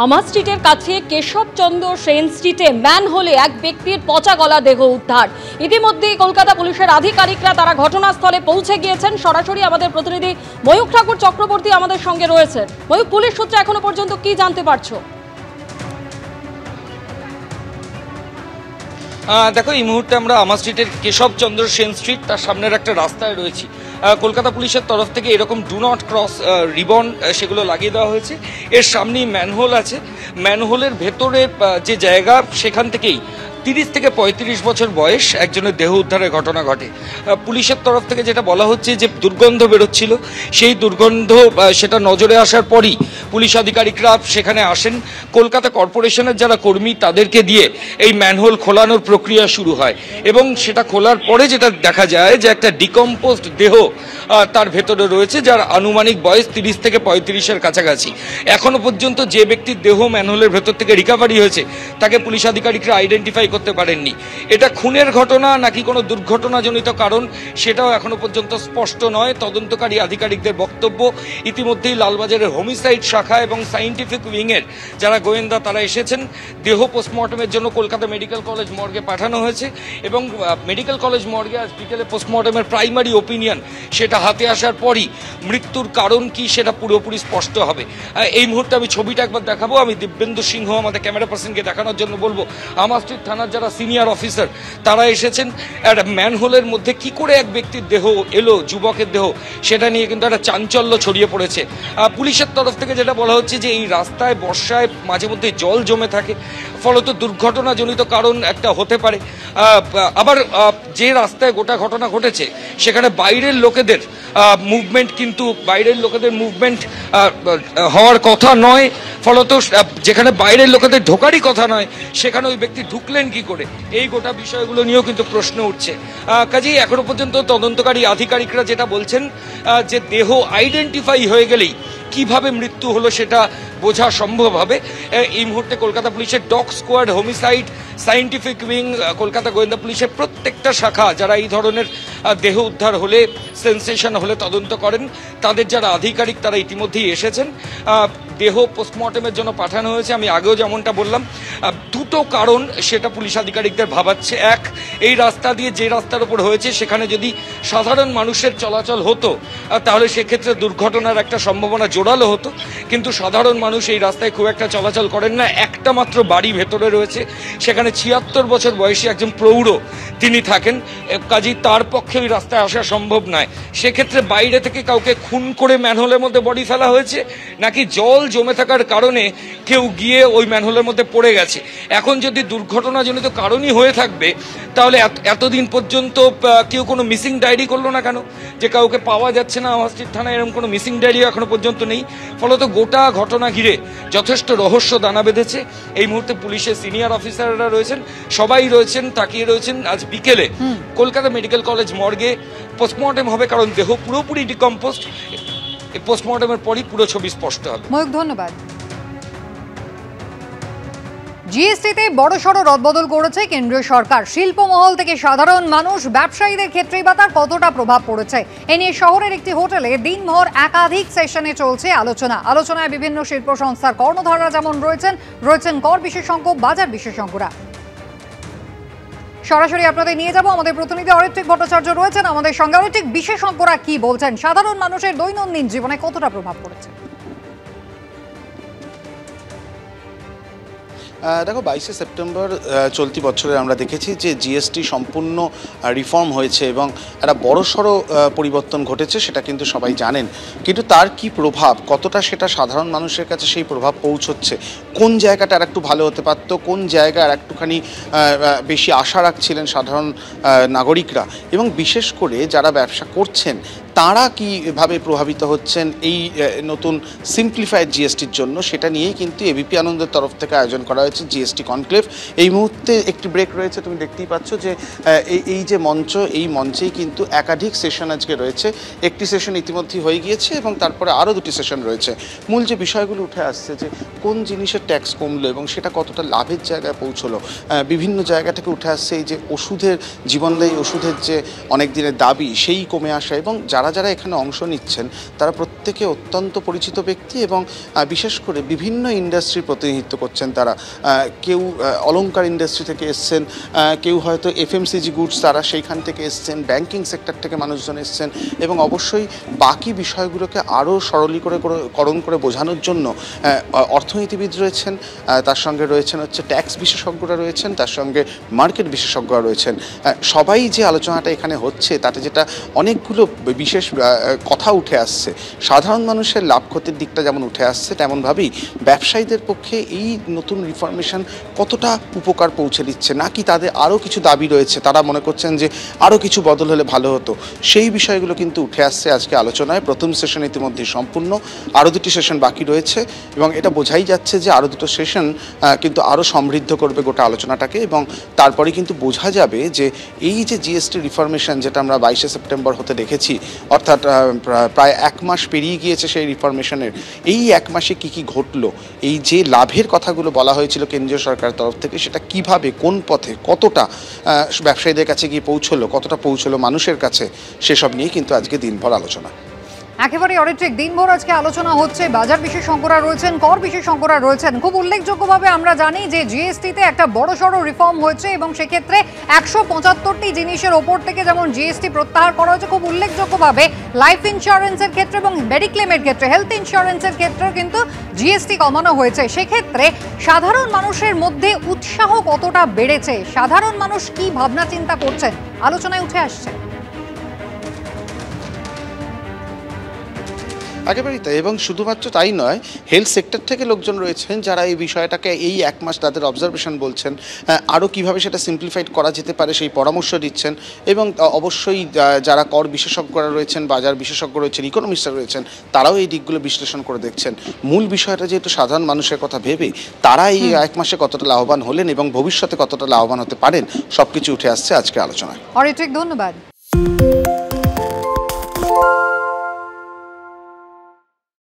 আমার স্ট্রিটের কাছে কেশবচন্দ্র সেন স্ট্রিটে ম্যানহোলে এক ব্যক্তির পচা গলা দেহ উদ্ধার। ইতিমধ্যেই কলকাতা পুলিশের আধিকারিকরা তারা ঘটনাস্থলে পৌঁছে গিয়েছেন। সরাসরি আমাদের প্রতিনিধি ময়ূখ ঠাকুর চক্রবর্তী আমাদের সঙ্গে রয়েছেন। ময়ূখ, পুলিশ সূত্রে এখনো পর্যন্ত কি জানতে পারছো? দেখো, এই মুহূর্তে আমরা আমার স্ট্রিটের কেশবচন্দ্র সেন স্ট্রিট তার সামনের একটা রাস্তায় রয়েছি। কলকাতা পুলিশের তরফ থেকে এরকম ডু নট ক্রস রিবন সেগুলো লাগিয়ে দেওয়া হয়েছে। এর সামনেই ম্যানহোল আছে। ম্যানহোলের ভেতরে যে জায়গা, সেখান থেকেই 30 থেকে 35 বছর বয়স একজনের দেহ উদ্ধারের ঘটনা ঘটে। পুলিশের তরফ থেকে যেটা বলা হচ্ছে যে দুর্গন্ধ বেরোচ্ছিল, সেই দুর্গন্ধ সেটা নজরে আসার পরই পুলিশ আধিকারিকরা সেখানে আসেন। কলকাতা কর্পোরেশনের যারা কর্মী তাদেরকে দিয়ে এই ম্যানহোল খোলানোর প্রক্রিয়া শুরু হয় এবং সেটা খোলার পরে যেটা দেখা যায় যে একটা ডিকম্পোজড দেহ তার ভেতরে রয়েছে, যার আনুমানিক বয়স 30 থেকে 35-এর কাছাকাছি। এখনো পর্যন্ত যে ব্যক্তির দেহ ম্যানহোলের ভেতর থেকে রিকভারি হয়েছে তাকে পুলিশ আধিকারিকরা আইডেন্টিফাই করতে পারেননি। এটা খুনের ঘটনা নাকি কোনো দুর্ঘটনাজনিত কারণ সেটাও এখনো পর্যন্ত স্পষ্ট নয়। তদন্তকারী আধিকারিকদের বক্তব্য, ইতিমধ্যেই লালবাজারের হোমিসাইড শাখা এবং সায়েন্টিফিক উইংয়ের যারা গোয়েন্দা তারা এসেছেন। দেহ পোস্টমর্টমের জন্য কলকাতা মেডিকেল কলেজ মর্গে পাঠানো হয়েছে এবং মেডিকেল কলেজ মর্গে আজ বিকেলে পোস্টমর্টমের প্রাইমারি ওপিনিয়ন সেটা হাতে আসার পরই মৃত্যুর কারণ কি সেটা পুরোপুরি স্পষ্ট হবে। এই মুহূর্তে আমি ছবিটা একবার দেখাবো। আমি দিব্যেন্দু সিংহ আমাদের ক্যামেরা পার্সনকে দেখানোর জন্য বলবো। আমার স্ট্রিট থানার যারা সিনিয়র অফিসার তারা এসেছেন। একটা ম্যানহোলের মধ্যে কি করে এক ব্যক্তির দেহ এলো, যুবকের দেহ, সেটা নিয়ে কিন্তু একটা চাঞ্চল্য ছড়িয়ে পড়েছে। পুলিশের তরফ থেকে যেটা বলা হচ্ছে যে এই রাস্তায় বর্ষায় মাঝে মধ্যে জল জমে থাকে, ফলত দুর্ঘটনাজনিত কারণ একটা হতে পারে। আবার যে রাস্তায় গোটা ঘটনা ঘটেছে সেখানে বাইরের লোকেদের মুভমেন্ট হওয়ার কথা নয়, ফলত যেখানে বাইরের লোকেদের ঢোকারই কথা নয় সেখানে ওই ব্যক্তি ঢুকলেন কি করে, এই গোটা বিষয়গুলো নিয়েও কিন্তু প্রশ্ন উঠছে। কাজেই এখনো পর্যন্ত তদন্তকারী আধিকারিকরা যেটা বলছেন যে দেহ আইডেন্টিফাই হয়ে গেলেই কিভাবে মৃত্যু হলো সেটা বোঝা সম্ভব হবে। এই মুহূর্তে কলকাতা পুলিশের dog squad, homicide, scientific wing, Kolkata গোয়েন্দা পুলিশের প্রত্যেকটা শাখা যারা এই ধরনের দেহ উদ্ধার হলে, সেন্সেশন হলে তদন্ত করেন, তাদের যারা আধিকারিক তারা ইতিমধ্যেই এসেছেন। দেহ পোস্টমর্টমের জন্য পাঠানো হয়েছে। আমি আগেও যেমনটা বললাম, দুটো কারণ সেটা পুলিশ আধিকারিকদের ভাবাচ্ছে। এক, এই রাস্তা দিয়ে যে রাস্তার উপর হয়েছে সেখানে যদি সাধারণ মানুষের চলাচল হতো তাহলে সেক্ষেত্রে দুর্ঘটনার একটা সম্ভাবনা জোরালো হতো, কিন্তু সাধারণ মানুষ এই রাস্তায় খুব একটা চলাচল করেন না। একটা মাত্র বাড়ি ভেতরে রয়েছে, সেখানে 76 বছর বয়সী একজন প্রৌঢ় তিনি থাকেন। কাজেই তার পক্ষে ওই রাস্তায় আসা সম্ভব নয়। সেক্ষেত্রে বাইরে থেকে কাউকে খুন করে ম্যানহোলের মধ্যে বডি ফেলা হয়েছে, নাকি জল জমে থাকার কারণে কেউ গিয়ে ওই ম্যানহোলের মধ্যে পড়ে গেছে। এখন যদি দুর্ঘটনাজনিত কারণই হয়ে থাকবে তাহলে এতদিন পর্যন্ত কেউ কোনো মিসিং ডায়েরি করলো না কেন, যে কাউকে পাওয়া যাচ্ছে না? আমার স্ট্রিট থানায় এরকম কোনো মিসিং ডায়েরি এখনো পর্যন্ত নেই। ফলত গোটা ঘটনা ঘিরে যথেষ্ট রহস্য দানা বেঁধেছে। এই মুহূর্তে পুলিশের সিনিয়র অফিসাররা রয়েছেন, সবাই রয়েছেন, তাকিয়ে রয়েছেন আজ বিকেলে কলকাতা মেডিকেল কলেজ মর্গে পোস্টমর্টম হবে, কারণ দেহ পুরোপুরি ডিকম্পোজড। পোস্টমর্টমের পরই পুরো ছবি স্পষ্ট হবে। ময়ূখ, ধন্যবাদ। জিএসটিতে বড়সড় রদবদল করেছে কেন্দ্রীয় সরকার। শিল্পমহল থেকে সাধারণ মানুষ, ব্যবসায়ীদের ক্ষেত্রেই বা তার কতটা প্রভাব পড়েছে এ নিয়ে শহরের একটি হোটেলে দিনভর একাধিক সেশনে চলছে আলোচনায় বিভিন্ন শিল্প সংস্থার কর্ণধাররা যেমন রয়েছেন কর বিশেষজ্ঞ, বাজার বিশেষজ্ঞরা। সরাসরি আপনাদের নিয়ে যাব। আমাদের প্রতিনিধি অরিত্রিক ভট্টাচার্য রয়েছেন আমাদের সঙ্গে। অরিত্রিক, বিশেষজ্ঞরা কি বলছেন? সাধারণ মানুষের দৈনন্দিন জীবনে কতটা প্রভাব পড়েছে? দেখো, 22শে সেপ্টেম্বর চলতি বছরে আমরা দেখেছি যে জিএসটি সম্পূর্ণ রিফর্ম হয়েছে এবং একটা বড়সড় পরিবর্তন ঘটেছে, সেটা কিন্তু সবাই জানেন। কিন্তু তার কি প্রভাব, কতটা সেটা সাধারণ মানুষের কাছে সেই প্রভাব পৌঁছচ্ছে, কোন জায়গাটা আর একটু ভালো হতে পারত, কোন জায়গায় আর একটুখানি বেশি আশা রাখছিলেন সাধারণ নাগরিকরা, এবং বিশেষ করে যারা ব্যবসা করছেন তারা কীভাবে প্রভাবিত হচ্ছেন এই নতুন সিম্পলিফাইড জিএসটির জন্য, সেটা নিয়েই কিন্তু এবিপি আনন্দের তরফ থেকে আয়োজন করা হয়েছে জিএসটি কনক্লেভ। এই মুহূর্তে একটি ব্রেক রয়েছে, তুমি দেখতেই পাচ্ছ যে এই যে মঞ্চ, এই মঞ্চেই কিন্তু একাধিক সেশন আজকে রয়েছে। একটি সেশন ইতিমধ্যেই হয়ে গিয়েছে এবং তারপরে আরও দুটি সেশন রয়েছে। মূল যে বিষয়গুলো উঠে আসছে যে কোন জিনিসের ট্যাক্স কমলো এবং সেটা কতটা লাভের জায়গায় পৌঁছলো, বিভিন্ন জায়গা থেকে উঠে আসছে এই যে ওষুধের, জীবনদায়ী ওষুধের যে অনেক দিনের দাবি সেই কমে আসা, এবং যারা এখানে অংশ নিচ্ছেন তারা প্রত্যেক প্রত্যেকে অত্যন্ত পরিচিত ব্যক্তি এবং বিশেষ করে বিভিন্ন ইন্ডাস্ট্রির প্রতিনিধিত্ব করছেন তারা। কেউ অলংকার ইন্ডাস্ট্রি থেকে এসছেন, কেউ হয়তো এফএমসিজি গুডস তারা সেইখান থেকে এসছেন, ব্যাংকিং সেক্টর থেকে মানুষজন এসছেন এবং অবশ্যই বাকি বিষয়গুলোকে আরও সরলীকরণ করে বোঝানোর জন্য অর্থনীতিবিদ রয়েছেন, তার সঙ্গে রয়েছেন হচ্ছে ট্যাক্স বিশেষজ্ঞরা রয়েছেন, তার সঙ্গে মার্কেট বিশেষজ্ঞরা রয়েছেন। সবাই যে আলোচনাটা এখানে হচ্ছে তাতে যেটা অনেকগুলো বিশেষ কথা উঠে আসছে, সাধারণ মানুষের লাভ ক্ষতির দিকটা যেমন উঠে আসছে, তেমনভাবেই ব্যবসায়ীদের পক্ষে এই নতুন রিফরমেশন কতটা উপকার পৌঁছে দিচ্ছে, নাকি তাদের আরও কিছু দাবি রয়েছে, তারা মনে করছেন যে আরও কিছু বদল হলে ভালো হতো, সেই বিষয়গুলো কিন্তু উঠে আসছে আজকে আলোচনায়। প্রথম সেশন ইতিমধ্যে সম্পূর্ণ, আরও দুটি সেশন বাকি রয়েছে এবং এটা বোঝাই যাচ্ছে যে আরও দুটো সেশন কিন্তু আরও সমৃদ্ধ করবে গোটা আলোচনাটাকে এবং তারপরে কিন্তু বোঝা যাবে যে এই যে জিএসটি রিফরমেশন যেটা আমরা 22শে সেপ্টেম্বর হতে দেখেছি, অর্থাৎ প্রায় 1 মাস পেরিয়ে গিয়েছে সেই রিফরমেশনের, এই 1 মাসে কি কি ঘটলো, এই যে লাভের কথাগুলো বলা হয়েছিল কেন্দ্রীয় সরকারের তরফ থেকে, সেটা কিভাবে কোন পথে কতটা ব্যবসায়ীদের কাছে গিয়ে পৌঁছলো, কতটা পৌঁছলো মানুষের কাছে, সেসব নিয়ে কিন্তু আজকে দিনভর আলোচনা। একেবারে অরিত্রিক, দিনভর আজকে আলোচনা হচ্ছে, বাজার বিশেষজ্ঞরা রয়েছেন, কর বিশেষজ্ঞরা রয়েছেন। খুব উল্লেখযোগ্যভাবে আমরা জানি যে জিএসটিতে একটা বড়সড় রিফর্ম হয়েছে এবং সেক্ষেত্রে 175টি জিনিসের ওপর থেকে যেমন জিএসটি প্রত্যাহার করা হয়েছে, খুব উল্লেখযোগ্যভাবে লাইফ ইন্স্যুরেন্সের ক্ষেত্রে এবং মেডিক্লেমের ক্ষেত্রে, হেলথ ইন্স্যুরেন্সের ক্ষেত্রেও কিন্তু জিএসটি কমানো হয়েছে। সেক্ষেত্রে সাধারণ মানুষের মধ্যে উৎসাহ কতটা বেড়েছে, সাধারণ মানুষ কি ভাবনা চিন্তা করছেন, আলোচনায় উঠে আসছে। একেবারেই তাই, এবং শুধুমাত্র তাই নয়, হেলথ সেক্টর থেকে লোকজন রয়েছেন যারা এই বিষয়টাকে এই 1 মাস তাদের অবজারভেশন বলছেন, আরও কীভাবে সেটা সিম্পলিফাইড করা যেতে পারে সেই পরামর্শ দিচ্ছেন এবং অবশ্যই যারা কর বিশেষজ্ঞরা রয়েছেন, বাজার বিশেষজ্ঞ রয়েছেন, ইকোনমিস্টরা রয়েছেন, তারাও এই দিকগুলো বিশ্লেষণ করে দেখছেন। মূল বিষয়টা যেহেতু সাধারণ মানুষের কথা ভেবে তারা এই 1 মাসে কতটা লাভবান হলেন এবং ভবিষ্যতে কতটা লাভবান হতে পারেন, সব কিছু উঠে আসছে আজকে আলোচনায়। অরিত্রিক, ধন্যবাদ।